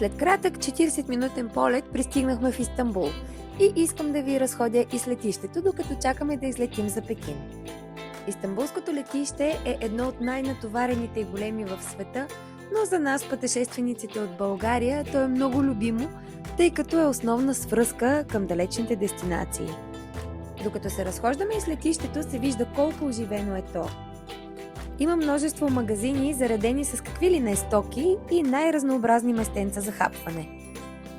След кратък 40-минутен полет пристигнахме в Истанбул и искам да ви разходя из летището, докато чакаме да излетим за Пекин. Истанбулското летище е едно от най-натоварените и големи в света, но за нас, пътешествениците от България, то е много любимо, тъй като е основна свръзка към далечните дестинации. Докато се разхождаме из летището, се вижда колко оживено е то. Има множество магазини, заредени с какви ли не стоки и най-разнообразни местенца за хапване.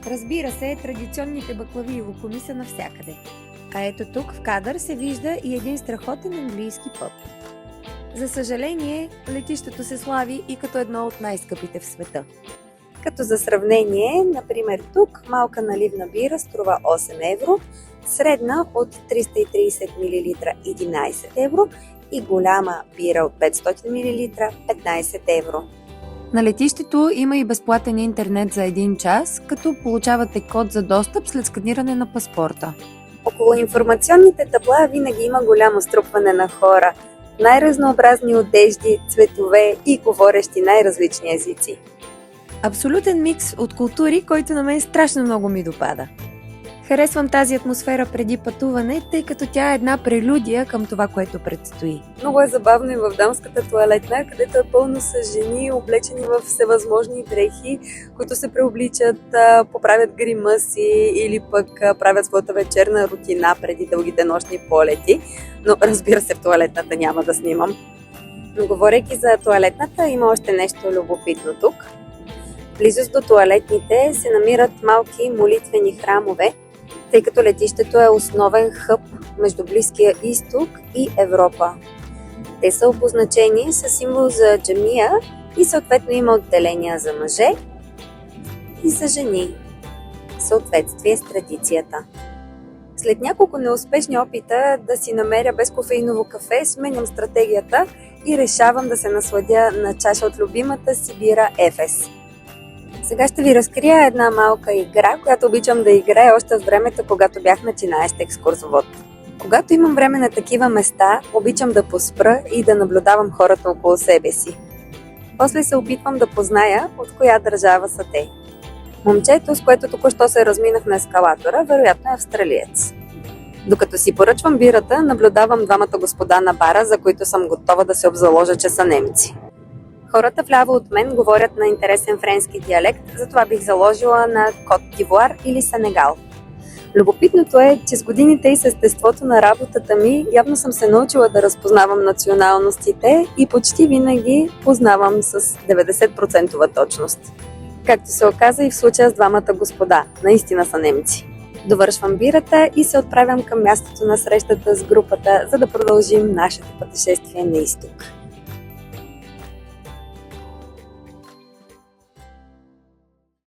Разбира се, традиционните баклави и лукуми са навсякъде. А ето тук в кадър се вижда и един страхотен английски пъб. За съжаление, летището се слави и като едно от най-скъпите в света. Като за сравнение, например тук малка наливна бира струва 8 евро, средна от 330 мл 11 евро и голяма бира от 500 мл 15 евро. На летището има и безплатен интернет за 1 час, като получавате код за достъп след сканиране на паспорта. Около информационните табла винаги има голямо струпване на хора, най-разнообразни одежди, цветове и говорещи най-различни езици. Абсолютен микс от култури, който на мен страшно много ми допада. Харесвам тази атмосфера преди пътуване, тъй като тя е една прелюдия към това, което предстои. Много е забавно и в дамската тоалетна, където е пълно с жени, облечени в всевъзможни дрехи, които се преобличат, поправят грима си или пък правят своята вечерна рутина преди дългите нощни полети. Но разбира се, в тоалетната няма да снимам. Но говорейки за тоалетната, има още нещо любопитно тук. Близост до тоалетните се намират малки молитвени храмове, тъй като летището е основен хъб между Близкия изток и Европа. Те са обозначени с символ за джамия и съответно има отделения за мъже и за жени, в съответствие с традицията. След няколко неуспешни опита да си намеря безкофеиново кафе, сменям стратегията и решавам да се насладя на чаша от любимата си бира Ефес. Сега ще ви разкрия една малка игра, която обичам да играя още от времето, когато бях начинаещ екскурзовод. Когато имам време на такива места, обичам да поспра и да наблюдавам хората около себе си. После се опитвам да позная от коя държава са те. Момчето, с което току-що се разминах на ескалатора, вероятно е австралиец. Докато си поръчвам бирата, наблюдавам двамата господа на бара, за които съм готова да се обзаложа, че са немци. Хората вляво от мен говорят на интересен френски диалект, затова бих заложила на Кот д'Ивуар или Сенегал. Любопитното е, че с годините и с естеството на работата ми явно съм се научила да разпознавам националностите и почти винаги познавам с 90% точност. Както се оказа и в случая с двамата господа, наистина са немци. Довършвам бирата и се отправям към мястото на срещата с групата, за да продължим нашето пътешествие на изток.